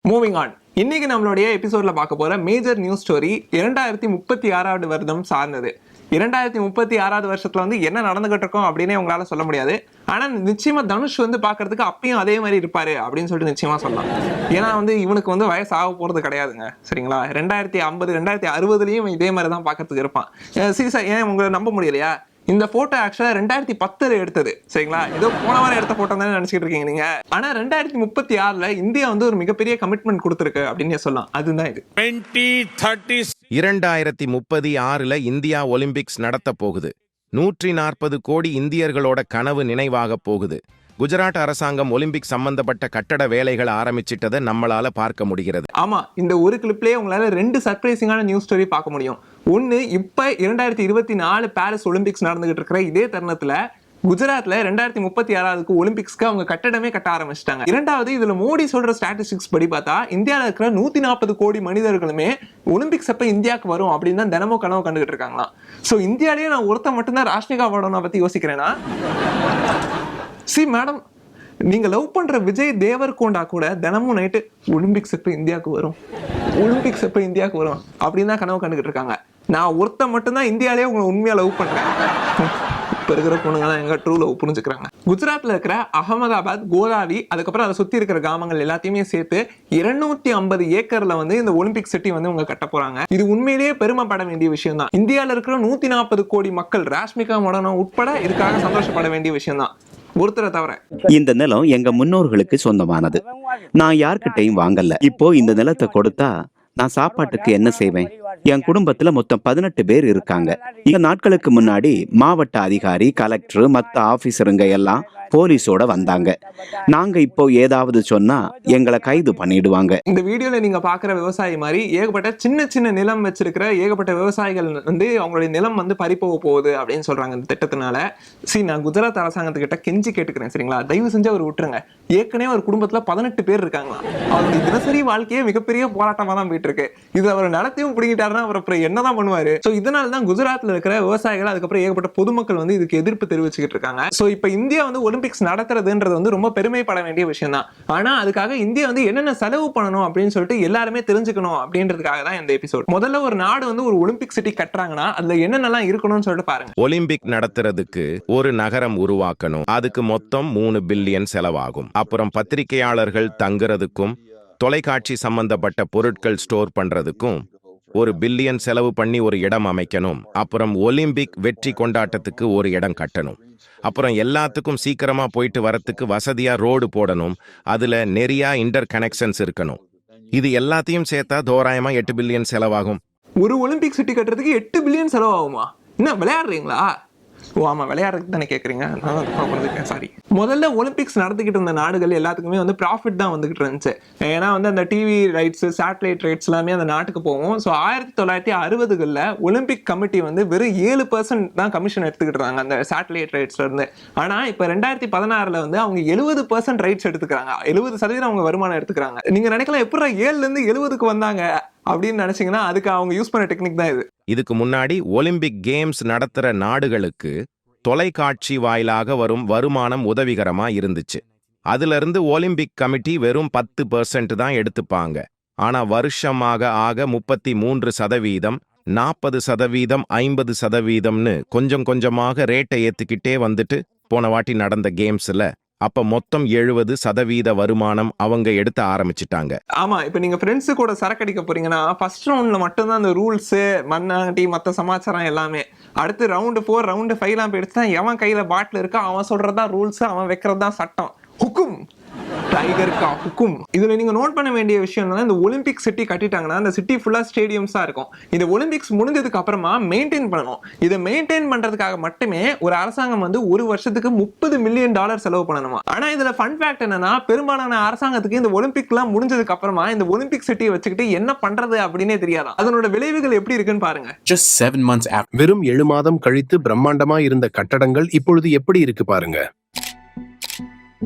Moving on. இன்னைக்கு நம்மளுடைய எபிசோட்ல பார்க்க போற மேஜர் நியூஸ் ஸ்டோரி 2036 வருடம் சார்ந்தது. 2036 வருஷத்துல என்ன நடந்துகிட்டு இருக்கோம் அப்படின்னே உங்களால சொல்ல முடியாது. ஆனா நிச்சயமா தனுஷ் பாக்குறதுக்கு அப்பயும் அதே மாதிரி இருப்பாரு அப்படின்னு சொல்லிட்டு நிச்சயமா சொல்லலாம். ஏன்னா இவனுக்கு வயசு ஆக போறது கிடையாதுங்க. சரிங்களா? 2050 2060லயும் இதே மாதிரி தான் பாக்கிறதுக்கு இருப்பான். சீரியஸா ஏன் உங்களை நம்ப முடியலையா? இந்த போட்டோ ஆக்சுவலா 2010 எடுத்தது. சரிங்களா? ஏதோ போன வாரம் எடுத்த போட்டோ தான் நினைச்சிட்டு இருக்கீங்க நீங்க. ஆனா 2036 இந்தியா ஒரு மிகப்பெரிய கமிட்மெண்ட் கொடுத்திருக்கு அப்படின்னு சொல்லலாம். அதுதான் இது. 2036 இந்தியா ஒலிம்பிக்ஸ் நடத்த போகுது. 140 கோடி இந்தியர்களோட கனவு நினைவாக போகுது. குஜராத் அரசாங்கம் ஒலிம்பிக் சம்பந்தப்பட்ட கட்டட வேலைகளை ஆரம்பிச்சிட்டதை நம்மளால பார்க்க முடிகிறது. ஆமா, இந்த ஒரு கிளிப்லயே உங்களால 2 சர்ப்ரைசிங்கான நியூஸ் ஸ்டோரி பார்க்க முடியும். ஒன்னு, இப்ப 2024 பாரிஸ் ஒலிம்பிக்ஸ் நடந்துகிட்டு இருக்கிற இதே தருணத்துல குஜராத்ல 2036 ஒலிம்பிக்ஸ்க்கு அவங்க கட்டடமே கட்ட ஆரம்பிச்சிட்டாங்க. இரண்டாவது, இதுல மோடி சொல்ற ஸ்டாட்டிஸ்டிக்ஸ் படி பார்த்தா இந்தியாவில் இருக்கிற 140 கோடி மனிதர்களுமே ஒலிம்பிக்ஸ் அப்ப இந்தியாவுக்கு வரும் அப்படின்னு தான் தினமும் கனவு கண்டுகிட்டு இருக்காங்களாம். சோ இந்தியாலேயே நான் ஒருத்த மட்டும்தான் ராஷ்மிகா மண்டோனா பத்தி யோசிக்கிறேன்னா, சி மேடம், நீங்க லவ் பண்ற விஜய் தேவர்கொண்டா கூட தினமும் நைட்டு ஒலிம்பிக்ஸ் எப்ப இந்தியாவுக்கு வரும், ஒலிம்பிக்ஸ் எப்ப இந்தியாவுக்கு வரும் அப்படின்னு தான் கனவு கண்டுகிட்டு இருக்காங்க. நான் ஒருத்த மட்டும்தான் இந்தியாலேயே உங்களை உண்மையா லவ் பண்றேன். இப்ப இருக்கிற பொண்ணுங்கலாம் எங்க ட்ரூ லவ் புரிஞ்சுக்கிறாங்க. குஜராத்ல இருக்கிற அகமதாபாத், கோதாவி, அதுக்கப்புறம் அதை சுத்தி இருக்கிற கிராமங்கள் எல்லாத்தையுமே சேர்த்து 250 ஏக்கர்ல இந்த ஒலிம்பிக் சிட்டி உங்க கட்ட போறாங்க. இது உண்மையிலேயே பெருமைப்பட வேண்டிய விஷயம் தான். இந்தியாவில இருக்கிற 140 கோடி மக்கள், ராஷ்மிகா மண்டோனா உட்பட, இதுக்காக சந்தோஷப்பட வேண்டிய விஷயம் தான். ஒருத்தரை தவிர. இந்த நிலம் எங்க முன்னோர்களுக்கு சொந்தமானது. நான் யார்கிட்டையும் வாங்கல. இப்போ இந்த நிலத்தை கொடுத்தா நான் சாப்பாட்டுக்கு என்ன செய்வேன்? என் குடும்பத்துல மொத்தம் 18 பேர் இருக்காங்க. இந்த நாட்களுக்கு முன்னாடி மாவட்ட அதிகாரி, கலெக்டர், மத்த ஆபீசருங்க எல்லாம் போலீஸோட வந்தாங்க. நாங்க இப்போ ஏதாவது சொன்னா எங்களை கைது பண்ணிடுவாங்க. இந்த வீடியோல நீங்க பாக்குற விவசாயி மாதிரி ஏகப்பட்ட சின்ன சின்ன நிலம் வச்சிருக்கிற ஏகப்பட்ட விவசாயிகள் அவங்களுடைய நிலம் பறிப்போக போகுது அப்படின்னு சொல்றாங்க இந்த திட்டத்தினால. நான் குஜராத் அரசாங்கத்துக்கிட்ட கெஞ்சி கேட்டுக்கிறேன். சரிங்களா? தயவு செஞ்சு அவர் விட்டுருங்க. ஏற்கனவே ஒரு குடும்பத்துல 18 பேர் இருக்காங்களா. அவருடைய தினசரி வாழ்க்கையே மிகப்பெரிய போராட்டமா தான் போயிட்டு இருக்கு. இது அவர் நடத்தியும் பிடிக்கிட்டாருன்னா அவர் அப்புறம் என்னதான் பண்ணுவாரு? சோ இதனாலதான் குஜராத்ல இருக்கிற விவசாயிகள், அதுக்கப்புறம் ஏகப்பட்ட பொதுமக்கள் இதுக்கு எதிர்ப்பு தெரிவிச்சுக்கிட்டு இருக்காங்க. சோ இப்ப இந்தியா ஒலிம்பிக்ஸ் நடத்துறதுன்றது ரொம்ப பெருமைப்பட வேண்டிய விஷயம் தான். ஆனா அதுக்காக இந்தியா என்னென்ன செலவு பண்ணணும் அப்படின்னு சொல்லிட்டு எல்லாருமே தெரிஞ்சுக்கணும் அப்படின்றதுக்காக தான் இந்த எபிசோட். முதல்ல ஒரு நாடு ஒரு ஒலிம்பிக் சிட்டி கட்டுறாங்கன்னா அதுல என்னென்னலாம் இருக்கணும்னு சொல்லிட்டு பாருங்க. ஒலிம்பிக் நடத்துறதுக்கு ஒரு நகரம் உருவாக்கணும். அதுக்கு மொத்தம் 3 பில்லியன் செலவாகும். அப்புறம் பத்திரிகையாளர்கள் தங்குறதுக்கும் தொலைக்காட்சி சம்பந்தப்பட்ட பொருட்கள் ஸ்டோர் பண்றதுக்கும் 1 பில்லியன் செலவு பண்ணி ஒரு இடம் அமைக்கணும். அப்புறம் ஒலிம்பிக் வெற்றி கொண்டாட்டத்துக்கு ஒரு இடம் கட்டணும். அப்புறம் எல்லாத்துக்கும் சீக்கிரமா போயிட்டு வரத்துக்கு வசதியா ரோடு போடணும். அதுல நிறைய இன்டர் கனெக்ஷன்ஸ் இருக்கணும். இது எல்லாத்தையும் சேர்த்தா தோராயமா 8 பில்லியன் செலவாகும். ஒரு ஒலிம்பிக் சிட்டி கட்டுறதுக்கு 8 பில்லியன் செலவாகுமா? என்ன விளையாடுறீங்களா? ஓ ஆமா, விளையாடுறதுக்கு தானே கேட்குறீங்க. சாரி. முதல்ல ஒலிம்பிக்ஸ் நடத்திக்கிட்டு இருந்த நாடுகள் எல்லாத்துக்குமே ப்ராஃபிட் தான் வந்துகிட்டு இருந்துச்சு. ஏன்னா அந்த டிவி ரைட்ஸ், சேட்டலைட் ரைட்ஸ் எல்லாமே அந்த நாட்டுக்கு போகும். ஸோ 1960களில் ஒலிம்பிக் கமிட்டி வெறும் 7% தான் கமிஷன் எடுத்துக்கிட்டு இருந்தாங்க அந்த சேட்டலைட் ரைட்ஸ்ல இருந்து. ஆனா இப்ப 2016 அவங்க 70% ரைட்ஸ் எடுத்துக்கிறாங்க. 70% அவங்க வருமானம் எடுத்துக்கிறாங்க. நீங்க நினைக்கலாம் எப்படி 7ல இருந்து 70க்கு வந்தாங்க அப்படின்னு நினைச்சீங்கன்னா அதுக்கு அவங்க யூஸ் பண்ண டெக்னிக் தான் இது. இதுக்கு முன்னாடி ஒலிம்பிக் கேம்ஸ் நடத்துற நாடுகளுக்கு தொலைக்காட்சி வாயிலாக வரும் வருமானம் உதவிகரமா இருந்துச்சு. அதுல இருந்து ஒலிம்பிக் கமிட்டி வெறும் 10% தான் எடுத்துப்பாங்க. ஆனா வருஷமாக ஆக 33%, 40%, 50%ன்னு கொஞ்சம் கொஞ்சமாக ரேட்டை ஏத்துக்கிட்டே வந்துட்டு போன வாட்டி நடந்த கேம்ஸ்ல அப்ப மொத்தம் 70% வருமானம் அவங்க எடுத்து ஆரம்பிச்சுட்டாங்க. ஆமா, இப்ப நீங்க ஃப்ரெண்ட்ஸு கூட சரக்கடிக்க போறீங்கன்னா ஃபர்ஸ்ட் ரவுண்ட்ல மட்டும்தான் அந்த ரூல்ஸ், மண்ணாட்டி, மத்த சமாச்சாரம் எல்லாமே. அடுத்து ரவுண்டு 4, ரவுண்டு 5 போயிடுச்சுன்னா எவன் கையில பாட்டில் இருக்கா அவன் சொல்றதுதான் ரூல்ஸ், அவன் வைக்கிறதுதான் சட்டம். ஹுக்கும் டைகர் கா ஹுக்கும். இதுல நீங்க நோட் பண்ண வேண்டிய விஷயம் இந்த ஒலிம்பிக் சிட்டி கட்டிட்டாங்கன்னா அந்த சிட்டி ஃபுல்லா ஸ்டேடியம்ஸா இருக்கும். இந்த ஒலிம்பிக்ஸ் முடிஞ்சதுக்கு அப்புறமா மெயின்டைன் பண்ணணும். இதை மெயின்டைன் பண்றதுக்காக மட்டுமே ஒரு அரசாங்கம் ஒரு வருஷத்துக்கு $30 மில்லியன் செலவு பண்ணணுமா. ஆனா இதுல ஃபன் ஃபேக்ட் என்னன்னா, பெரும்பாலான அரசாங்கத்துக்கு இந்த ஒலிம்பிக் எல்லாம் முடிஞ்சதுக்கு அப்புறமா இந்த ஒலிம்பிக் சிட்டியை வச்சுக்கிட்டு என்ன பண்றது அப்படின்னே தெரியாதான். அதனோட விளைவுகள் எப்படி இருக்குன்னு பாருங்க. Just 7 months after, வெறும் 7 மாதம் கழித்து பிரம்மாண்டமா இருந்த கட்டடங்கள் இப்பொழுது எப்படி இருக்கு பாருங்க.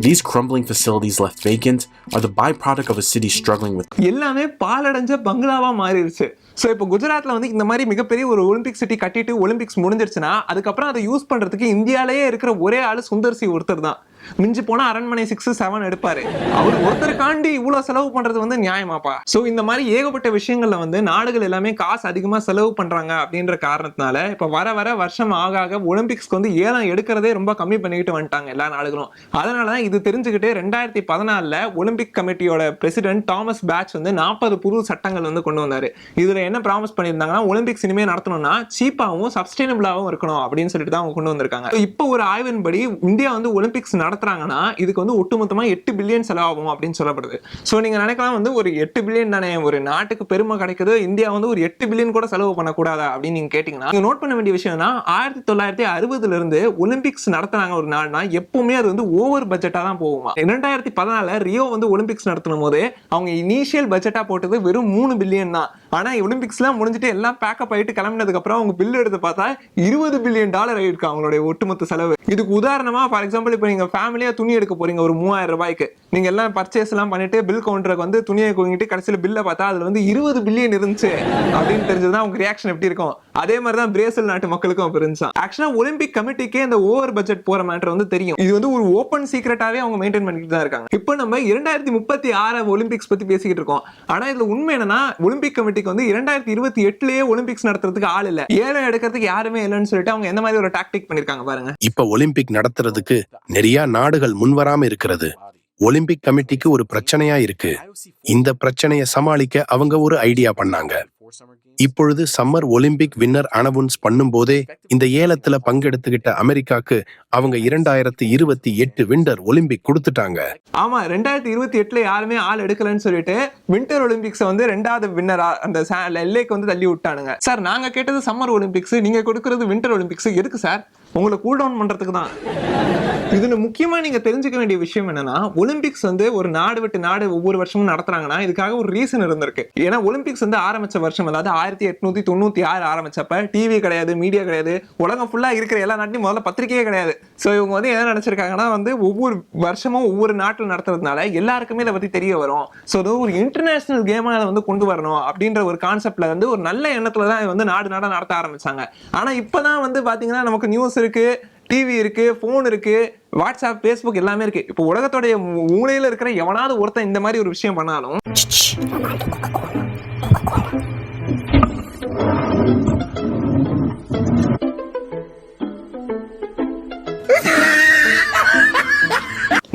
These crumbling facilities left vacant are the byproduct of a city struggling with எல்லாமே பாலடைஞ்ச பங்களாவா மாறிடுச்சு. சோ இப்போ குஜராத்ல இந்த மாதிரி மிகப்பெரிய ஒரு ஒலிம்பிக் சிட்டி கட்டிட்டு ஒலிம்பிக்ஸ் முடிஞ்சிருச்சுன்னா அதுக்கப்புறம் அதை யூஸ் பண்றதுக்கு இந்தியாலேயே இருக்கிற ஒரே ஆளு சுந்தர் சி ஒருத்தர் தான். மிஞ்சி போனா அரண்மனை 6-7 எடுப்பாரு. அவர் ஒருத்தருக்காண்டி இவ்வளவு செலவு பண்றது வந்து நியாயமாப்பா? சோ இந்த மாதிரி ஏகப்பட்ட விஷயங்கள்ல வந்து நாடுகள் எல்லாமே காசு அதிகமா செலவு பண்றாங்க அப்படின்ற காரணத்தினால இப்ப வர வர வருஷம் ஆக ஆக ஒலிம்பிக்ஸ்க்கு வந்து ஏலம் எடுக்கிறதே ரொம்ப கம்மி பண்ணிக்கிட்டு வந்துட்டாங்க எல்லா நாடுகளும். அதனாலதான் இது தெரிஞ்சுக்கிட்டு 2014 ஒலிம்பிக் கமிட்டியோட பிரசிடென்ட் தாமஸ் பேட்ச் வந்து 40 புது சட்டங்கள் வந்து கொண்டு வந்தாரு. இதுல என்ன ப்ராமிஸ் பண்ணியிருந்தாங்கன்னா, ஒலிம்பிக்ஸ் இனிமே நடத்தணும்னா சீப்பாவும் சஸ்டைனபிளாவும் இருக்கணும் அப்படின்னு சொல்லிட்டு தான் அவங்க கொண்டு வந்திருக்காங்க. இப்போ ஒரு ஆய்வின்படி இந்தியா வந்து ஒலிம்பிக்ஸ் நடத்துறாங்கன்னா இதுக்கு வந்து ஒட்டுமொத்தமா 8 பில்லியன் செலவாகும் அப்படின்னு சொல்லப்படுது. சோ நீங்க நினைக்கலாம் வந்து ஒரு 8 பில்லியன் தானே, ஒரு நாட்டுக்கு பெருமை கிடைக்குது, இந்தியா வந்து ஒரு 8 பில்லியன் கூட செலவு பண்ணக்கூடாதா அப்படின்னு நீங்க கேட்டீங்கன்னா, நீங்க நோட் பண்ண வேண்டிய விஷயம்னா 1960 இருந்து ஒலிம்பிக்ஸ் நடத்துறாங்க ஒரு நாடுனா எப்பவுமே அது வந்து ஓவர் பட்ஜெட்டா தான் போகுமா. 2014 ரியோ வந்து ஒலிம்பிக்ஸ் நடத்தும் போது அவங்க இனிஷியல் பட்ஜெட்டா போட்டது வெறும் 3 பில்லியன் தான். ஆனா ஒலிம்பிக்ஸ்லாம் முடிஞ்சிட்டு எல்லாம் பேக்கப் ஆயிட்டு கிளம்பினதுக்கு அப்புறம் அவங்க பில் எடுத்து பார்த்தா $20 பில்லியன் ஆயிருக்கு அவங்களுடைய ஒட்டுமொத்த செலவு. இதுக்கு உதாரணமா ஃபார் எக்ஸாம்பிள் இப்போ நீங்க ஃபேமிலியா துணி எடுக்க போறீங்க ஒரு 3000 ரூபாய்க்கு, நீங்க எல்லாம் பர்ச்சேஸ் எல்லாம் பண்ணிட்டு பில் கவுண்டருக்கு வந்து துணியை குங்கிட்டு கடைசியில பில்ல பார்த்தா அதுல வந்து 20 பில்லியன் இருந்துச்சு அப்படின்னு தெரிஞ்சதுதான் உங்க ரியாக்ஷன் எப்படி இருக்கும்? அதே மாதிரி தான் பிரேசில் நாட்டு மக்களுக்கும் இருந்துச்சு. ஆக்சுவலா ஒலிம்பிக் கமிட்டிக்கே இந்த ஓவர் பட்ஜெட் போற மேட்டர் வந்து தெரியும். இது வந்து ஒரு ஓப்பன் சீக்ரெட்டாவே அவங்க மெயின்டைன் பண்ணிட்டு தான் இருக்காங்க. இப்போ நம்ம 2036 ஒலிம்பிக்ஸ் பத்தி பேசிக்கிட்டு இருக்கோம். ஆனா இதுல உண்மை என்னன்னா, ஒலிம்பிக் கமிட்டிக்கு வந்து 2028லயே ஒலிம்பிக்ஸ் நடத்துறதுக்கு ஆள் இல்ல, ஏலம் எடுக்கிறதுக்கு யாருமே இல்லைன்னு சொல்லிட்டு அவங்க எந்த மாதிரி ஒரு டாக்டிக் பண்ணிருக்காங்க பாருங்க. இப்ப ஒலிம்பிக் நடத்துறதுக்கு நிறைய நாடுகள் முன்வராம இருக்கிறது ஒலிம்பிக் கமிட்டிக்கு ஒரு பிரச்சனையா இருக்கு. இந்த பிரச்சனையை சமாளிக்க அவங்க ஒரு ஐடியா பண்ணாங்க. இப்பொழுது சம்மர் ஒலிம்பிக் வின்னர் அனௌன்ஸ் பண்ணும் போதே இந்த ஏலத்துல பங்கெடுத்துக்கிட்ட அமெரிக்காக்கு அவங்க 2028 வின்டர் ஒலிம்பிக் கொடுத்துட்டாங்க. ஆமா, 2028ல யாருமே ஆள் எடுக்கலன்னு சொல்லிட்டு வின்டர் ஒலிம்பிக்ஸ் வந்து 2வது வின்னரா அந்த எல்லைக்கு வந்து தள்ளி விட்டானுங்க. சார் நாங்க கேட்டது சம்மர் ஒலிம்பிக்ஸ், நீங்க கொடுக்கறது வின்டர் ஒலிம்பிக்ஸ், எதுக்கு சார்? உங்களை கூல் டவுன் பண்றதுக்கு தான். இதுல முக்கியமா நீங்க தெரிஞ்சுக்க வேண்டிய விஷயம் என்னன்னா, ஒலிம்பிக்ஸ் வந்து ஒரு நாடு விட்டு நாடு ஒவ்வொரு வருஷமும் நடத்துறாங்கன்னா இதுக்காக ஒரு ரீசன் இருந்திருக்கு. ஏன்னா ஒலிம்பிக்ஸ் வந்து ஆரம்பிச்ச வருஷம், அதாவது 1896 ஆரம்பிச்சப்ப டிவி கிடையாது, மீடியா கிடையாது, உலகம் ஃபுல்லா இருக்கிற எல்லா நாட்டிலும் முதல்ல பத்திரிகையே கிடையாது. சோ இவங்க வந்து என்ன நினைச்சிருக்காங்கன்னா வந்து ஒவ்வொரு வருஷமும் ஒவ்வொரு நாட்டில் நடத்துறதுனால எல்லாருக்குமே இதை பத்தி தெரிய வரும். சோ ஒரு இன்டர்நேஷனல் கேமா அதை வந்து கொண்டு வரணும் அப்படின்ற ஒரு கான்செப்ட்ல வந்து ஒரு நல்ல எண்ணத்துல தான் வந்து நாடு நாடா நடத்த ஆரம்பிச்சாங்க. ஆனா இப்பதான் வந்து பாத்தீங்கன்னா நமக்கு நியூஸ் இருக்கு, டிவி இருக்கு, போன் இருக்கு, வாட்ஸ்அப், பேஸ்புக் எல்லாமே இருக்கு. இப்போ உலகத்தோடைய மூலையில இருக்கிற எவனாவது ஒருத்தன் இந்த மாதிரி ஒரு விஷயம் பண்ணாலும்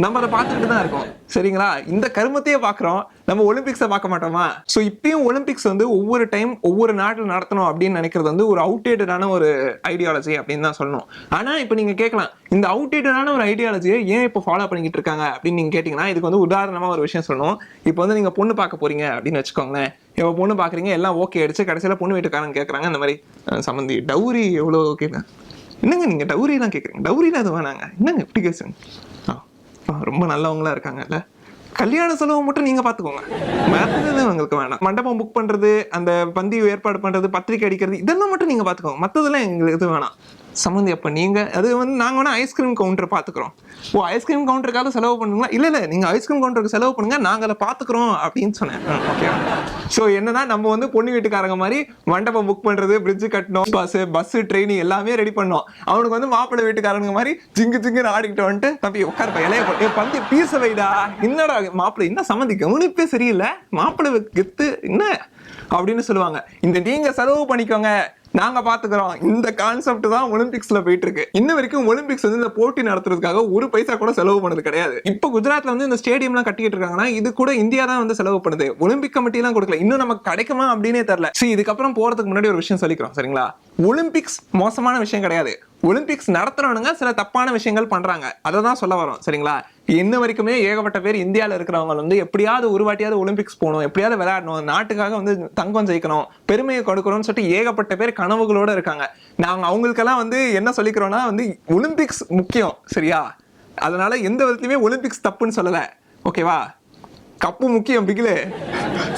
நம்ம அதை பார்த்துட்டு தான் இருக்கோம். சரிங்களா? இந்த கருமத்தையே பார்க்குறோம், நம்ம ஒலிம்பிக்ஸை பார்க்க மாட்டோமா? ஸோ இப்பயும் ஒலிம்பிக்ஸ் வந்து ஒவ்வொரு டைம் ஒவ்வொரு நாட்டில் நடத்தணும் அப்படின்னு நினைக்கிறது வந்து ஒரு அவுடேட்டடான ஒரு ஐடியாலஜி அப்படின்னு தான் சொல்லணும். ஆனால் இப்போ நீங்கள் கேட்கலாம், இந்த அவுடேட்டடான ஒரு ஐடியாலஜியை ஏன் இப்போ ஃபாலோ பண்ணிக்கிட்டு இருக்காங்க அப்படின்னு நீங்கள் கேட்டிங்கன்னா, இதுக்கு வந்து உதாரணமாக ஒரு விஷயம் சொல்லணும். இப்போ வந்து நீங்கள் பொண்ணு பார்க்க போறீங்க அப்படின்னு வச்சுக்கோங்களேன். இப்போ பொண்ணு பார்க்குறீங்க, எல்லாம் ஓகே அடிச்சு கடைசியில் பொண்ணு வீட்டுக்காரங்க கேட்குறாங்க இந்த மாதிரி, சம்மந்தி டவுரி எவ்வளோ ஓகேங்க? என்னங்க நீங்கள் டவுரி தான் கேட்குறீங்க? டவுரிலாம் அது வேணாங்க, என்னங்க இப்படி கேசுங்க? ரொம்ப நல்லவங்களா இருக்காங்கல்ல, கல்யாண செலவு மட்டும் நீங்க பாத்துக்கோங்க, மற்றது உங்களுக்கு வேணாம். மண்டபம் புக் பண்றது, அந்த பந்தி ஏற்பாடு பண்றது, பத்திரிக்கை அடிக்கிறது, இதெல்லாம் மட்டும் நீங்க பாத்துக்கோங்க, மத்ததெல்லாம் எங்களுக்கு எது வேணாம். சம்மந்தி அப்ப நீங்க அது வந்து நாங்க வேணா ஐஸ்கிரீம் கவுண்டர் பாத்துக்கிறோம். ஓ, ஐஸ்கிரீம் கவுண்டருக்காக செலவு பண்ணுங்களா? இல்ல நீங்க ஐஸ்கிரீம் கவுண்டருக்கு செலவு பண்ணுங்க, நாங்க அதை பாத்துக்கிறோம் அப்படின்னு சொன்னேன். ஓகே. ஸோ என்னன்னா நம்ம வந்து பொண்ணு வீட்டுக்காரங்க மாதிரி மண்டபம் புக் பண்றது, பிரிட்ஜ் கட்டணும், பஸ் ட்ரெயின் எல்லாமே ரெடி பண்ணோம். அவனுக்கு வந்து மாப்பிள்ளை வீட்டுக்காரங்க மாதிரி ஜிங்குன்னு ஆடிக்கிட்டு வந்துட்டு, தம்பி உட்காருப்பா, இலைய போட்டு பந்தி பீச வைடா, என்னடா மாப்பிள்ளை என்ன சம்மந்தி கவனிப்பே சரியில்லை, மாப்பிள்ளை கெத்து என்ன அப்படின்னு சொல்லுவாங்க. இந்த நீங்க செலவு பண்ணிக்கோங்க, நாங்க பாத்துக்கிறோம், இந்த கான்செப்ட் தான் ஒலிம்பிக்ஸ்ல போயிட்டு இருக்கு. இன்ன வரைக்கும் ஒலிம்பிக்ஸ் வந்து இந்த போட்டி நடத்துறதுக்காக ஒரு பைசா கூட செலவு பண்ணது கிடையாது. இப்ப குஜராத்ல வந்து இந்த ஸ்டேடியம் எல்லாம் கட்டிட்டு இருக்காங்கன்னா இது கூட இந்தியா தான் வந்து செலவு பண்ணுது, ஒலிம்பிக் கமிட்டி எல்லாம் கொடுக்கல. இன்னும் நமக்கு கிடைக்குமா அப்படின்னே தெரியல. சரி, இதுக்கப்புறம் போறதுக்கு முன்னாடி ஒரு விஷயம் சொல்லிக்கிறோம் சரிங்களா? ஒலிம்பிக்ஸ் மோசமான விஷயம் கிடையாது. ஒலிம்பிக்ஸ் நடத்துறவனுங்க சில தப்பான விஷயங்கள் பண்றாங்க, அதை தான் சொல்ல வரோம் சரிங்களா? இன்ன வரைக்குமே ஏகப்பட்ட பேர் இந்தியாவில் இருக்கிறவங்க வந்து எப்படியாவது ஒரு வாட்டியாவது ஒலிம்பிக்ஸ் போகணும், எப்படியாவது விளையாடணும், நாட்டுக்காக வந்து தங்கம் ஜெயிக்கணும், பெருமையை கொடுக்கணும்னு சொல்லிட்டு ஏகப்பட்ட பேர் கனவுகளோட இருக்காங்க. நாங்க அவங்களுக்கெல்லாம் வந்து என்ன சொல்லிக்கிறோம்னா வந்து ஒலிம்பிக்ஸ் முக்கியம் சரியா? அதனால எந்த விதத்துலயுமே ஒலிம்பிக்ஸ் தப்புன்னு சொல்லல, ஓகேவா? கப்பு முக்கியம் பிகிலே,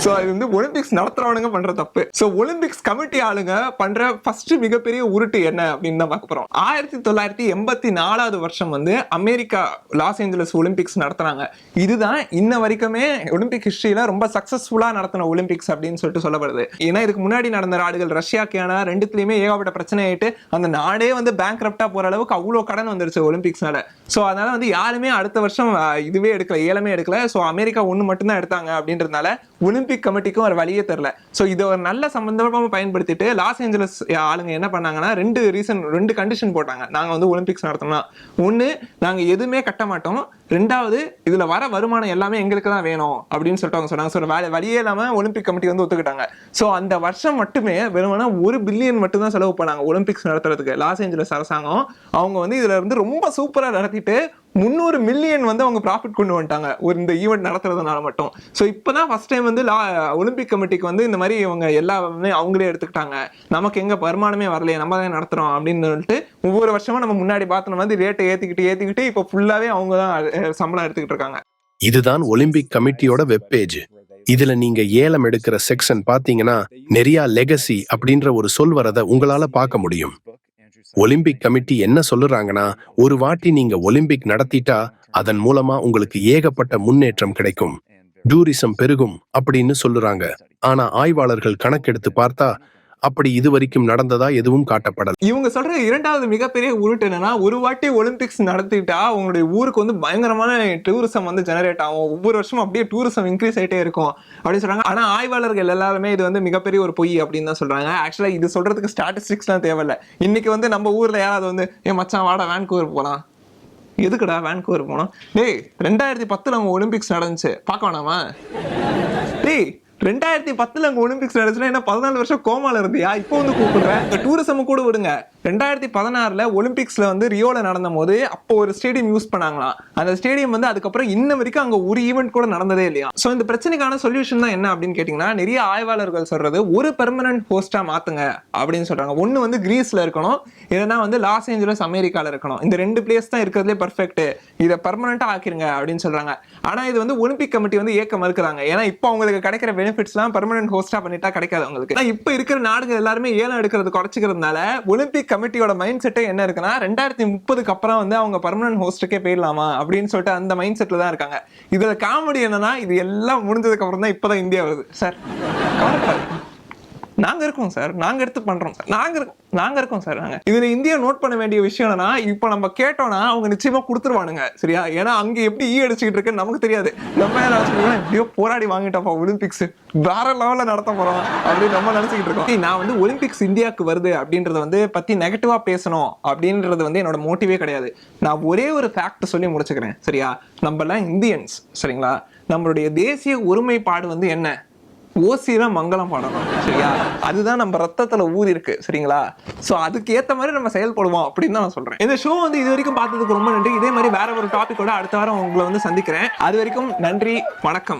சோ இது வந்து ஒலிம்பிக்ஸ் நடத்துறவனுங்க பண்ற தப்பு. சோ ஒலிம்பிக்ஸ் கமிட்டி ஆளுங்க பண்ற ஃபர்ஸ்ட் மிகப்பெரிய உருட்டு என்ன அப்படின்னு தான் பார்க்க போறோம். 1984 வருஷம் வந்து அமெரிக்கா லாஸ் ஏஞ்சலஸ் ஒலிம்பிக்ஸ் நடத்துறாங்க. இதுதான் இன்ன வரைக்குமே ஒலிம்பிக் ஹிஸ்டரியில ரொம்ப சக்சஸ்ஃபுல்லா நடத்தின ஒலிம்பிக்ஸ் அப்படின்னு சொல்லிட்டு சொல்லப்படுது. ஏன்னா இதுக்கு முன்னாடி நடந்த நாடுகள் ரஷ்யா, கனடா ரெண்டுத்துலயுமே ஏகப்பட்ட பிரச்சனை ஆயிட்டு அந்த நாடே வந்து பேங்க்ரப்டா போற அளவுக்கு அவ்வளவு கடன் வந்துருச்சு ஒலிம்பிக்ஸ்னால. சோ அதனால வந்து யாருமே அடுத்த வருஷம் இதுவே எடுக்கல, ஏலமே எடுக்கல. சோ அமெரிக்கா ஒண்ணு மட்டும் தான் எடுத்தாங்க அப்படின்றதுனால ஒலிம்பிக் கமிட்டிக்கும் ஒரு வழியே தெரியல. சோ இதை ஒரு நல்ல சம்பந்தமா பயன்படுத்திட்டு லாஸ் ஏஞ்சலஸ் ஆளுங்க என்ன பண்ணாங்கன்னா ரெண்டு கண்டிஷன் போட்டாங்க. நாங்க வந்து ஒலிம்பிக்ஸ் நடத்தோம்னா, ஒண்ணு நாங்க எதுவுமே கட்ட மாட்டோம், ரெண்டாவது இதுல வர வருமானம் எல்லாமே எங்களுக்கு தான் வேணும் அப்படின்னு சொல்லிட்டு அவங்க சொன்னாங்க. ஸோ வழியே இல்லாம ஒலிம்பிக் கமிட்டி வந்து ஒத்துக்கிட்டாங்க. ஸோ அந்த வருஷம் மட்டுமே வெறுமனா $1 பில்லியன் மட்டும் தான் செலவு பண்ணாங்க ஒலிம்பிக்ஸ் நடத்துறதுக்கு. லாஸ் ஏஞ்சலஸ் அரசாங்கம் அவங்க வந்து இதுல இருந்து ரொம்ப சூப்பரா நடத்திட்டு $300 மில்லியன் வந்து அவங்க ப்ராஃபிட் கொண்டு வந்துட்டாங்க ஒரு இந்த ஈவெண்ட் நடத்துறதுனால மட்டும். ஸோ இப்போதான் ஃபர்ஸ்ட் டைம் வந்து ஒலிம்பிக் கமிட்டிக்கு வந்து இந்த மாதிரி இவங்க எல்லாமே அவங்களே எடுத்துக்கிட்டாங்க. நமக்கு எங்க வருமானமே வரலையே, நம்ம தான் நடத்துறோம் அப்படின்னு சொல்லிட்டு ஒவ்வொரு வருஷமா நம்ம முன்னாடி பார்த்தோம் வந்து ரேட்டை ஏத்திக்கிட்டு இப்போ ஃபுல்லாவே அவங்க தான் சம்பளம் எடுத்துக்கிட்டு இருக்காங்க. இதுதான் ஒலிம்பிக் கமிட்டியோட வெப் பேஜ். இதுல நீங்க ஏலம் எடுக்கிற செக்ஷன் பாத்தீங்கன்னா நிறைய லெகசி அப்படின்ற ஒரு சொல் வரத உங்களால பார்க்க முடியும். ஒலிம்பிக் கமிட்டி என்ன சொல்லுறாங்கன்னா, ஒரு வாட்டி நீங்க ஒலிம்பிக் நடத்திட்டா அதன் மூலமா உங்களுக்கு ஏகப்பட்ட முன்னேற்றம் கிடைக்கும், டூரிசம் பெருகும் அப்படின்னு சொல்லுறாங்க. ஆனா ஆய்வாளர்கள் கணக்கெடுத்து பார்த்தா அப்படி இதுவரைக்கும் நடந்ததா எதுவும் காட்டப்படல. இவங்க சொல்ற இரண்டாவது மிகப்பெரிய உருட்டு என்னன்னா, ஒரு வாட்டி ஒலிம்பிக்ஸ் நடத்திட்டா உங்களுடைய ஊருக்கு வந்து பயங்கரமான டூரிசம் வந்து ஜெனரேட் ஆகும், ஒவ்வொரு வருஷமும் அப்படியே டூரிசம் இன்க்ரீஸ் ஆயிட்டே இருக்கும் அப்படின்னு சொல்றாங்க. ஆனா ஆய்வாளர்கள் எல்லாருமே இது வந்து மிகப்பெரிய ஒரு பொய் அப்படின்னு தான் சொல்றாங்க. ஆக்சுவலா இது சொல்றதுக்கு ஸ்டாட்டிஸ்டிக்ஸ்லாம் தேவையில்ல. இன்னைக்கு வந்து நம்ம ஊர்ல யாராவது வந்து மச்சான் வாடா வேன்கூவர் போலாம், எதுக்குடா வேன்கூவர் போனோம், டேய் 2010 அங்க ஒலிம்பிக்ஸ் நடந்துச்சு பார்க்க வேணாமா, டேய் 2010 அங்க ஒலிம்பிக்ஸ் நடந்துச்சுன்னா என்ன 14 வருஷம் கோமால இருந்தியா, இப்போ வந்து கூப்பிடுறேன். டூரிசம் கூட விடுங்க, 2016 ஒலிம்பிக்ஸ்ல வந்து ரியோல நடந்த போது அப்போ ஒரு ஸ்டேடியம் யூஸ் பண்ணாங்களாம். அந்த ஸ்டேடியம் வந்து அதுக்கப்புறம் இன்ன வரைக்கும் அங்க ஒரு ஈவெண்ட் கூட நடந்ததே இல்லையா. சோ இந்த பிரச்சனைக்கான சொல்யூஷன் தான் என்ன அப்படின்னு கேட்டீங்கன்னா, நிறைய ஆய்வாளர்கள் சொல்றது ஒரு பெர்மனன்ட் ஹோஸ்டா மாத்துங்க அப்படின்னு சொல்றாங்க. ஒன்னு வந்து கிரீஸ்ல இருக்கணும், இல்லைன்னா வந்து லாஸ் ஏஞ்சலஸ் அமெரிக்கால இருக்கணும். இந்த ரெண்டு பிளேஸ் தான் இருக்கிறதுலே பர்ஃபெக்ட், இதை பெர்மனண்டா ஆக்கிருங்க அப்படின்னு சொல்றாங்க. ஆனா இது வந்து ஒலிம்பிக் கமிட்டி வந்து ஏற்க மறுக்கிறாங்க. ஏன்னா இப்போ அவங்களுக்கு கிடைக்கிற பெனிஃபிட்ஸ்லாம் பெர்மனன்ட் ஹோஸ்டா பண்ணிட்டா கிடைக்காது அவங்களுக்கு. இப்போ இருக்கிற நாடுகள் எல்லாருமே ஏலம் எடுக்கிறது குறைச்சிக்கிறதுனால ஒலிம்பிக் கமிட்டியோட மைண்ட் செட்டே என்ன இருக்குன்னா, 2030 அப்புறம் வந்து அவங்க பெர்மனன்ட் ஹோஸ்டுக்கே போயிடலாமா அப்படின்னு சொல்லிட்டு அந்த மைண்ட் செட்ல தான் இருக்காங்க. இதுல காமெடி என்னன்னா, இது எல்லாம் முடிஞ்சதுக்கு அப்புறம் தான் இப்பதான் இந்தியா வருது. சார் நாங்க இருக்கோம் சார், நாங்க எடுத்து பண்றோம் சார், நாங்க இருக்கோம் சார். நாங்க இதுல இந்தியா நோட் பண்ண வேண்டிய விஷயம் என்னன்னா, இப்ப நம்ம கேட்டோம்னா அவங்க நிச்சயமா கொடுத்துருவானுங்க, சரியா? ஏன்னா அங்க எப்படி அடிச்சுக்கிட்டு இருக்குன்னு நமக்கு தெரியாது. நம்ம எப்படியோ போராடி வாங்கிட்டோம்ப்பா ஒலிம்பிக்ஸ் வேற லெவல்ல நடத்த போறோம் அப்படின்னு நம்ம நினைச்சுக்கிட்டு இருக்கோம். நான் வந்து ஒலிம்பிக்ஸ் இந்தியாவுக்கு வருது அப்படின்றத வந்து பத்தி நெகட்டிவா பேசணும் அப்படின்றது வந்து என்னோட மோட்டிவே கிடையாது. நான் ஒரே ஒரு ஃபேக்ட் சொல்லி முடிச்சுக்கிறேன், சரியா? நம்ம எல்லாம் இந்தியன்ஸ், சரிங்களா? நம்மளுடைய தேசிய ஒருமைப்பாடு வந்து என்ன? ஓசியில மங்களம் பாடணும், சரியா? அதுதான் நம்ம ரத்தத்துல ஊறி இருக்கு, சரிங்களா? சோ அதுக்கு ஏத்த மாதிரி நம்ம செயல்படுவோம் அப்படின்னு தான் நான் சொல்றேன். இந்த ஷோ வந்து இது வரைக்கும் பார்த்ததுக்கு ரொம்ப நன்றி. இதே மாதிரி வேற ஒரு டாபிக்கோட அடுத்த வாரம் உங்களை வந்து சந்திக்கிறேன். அது வரைக்கும் நன்றி, வணக்கம்.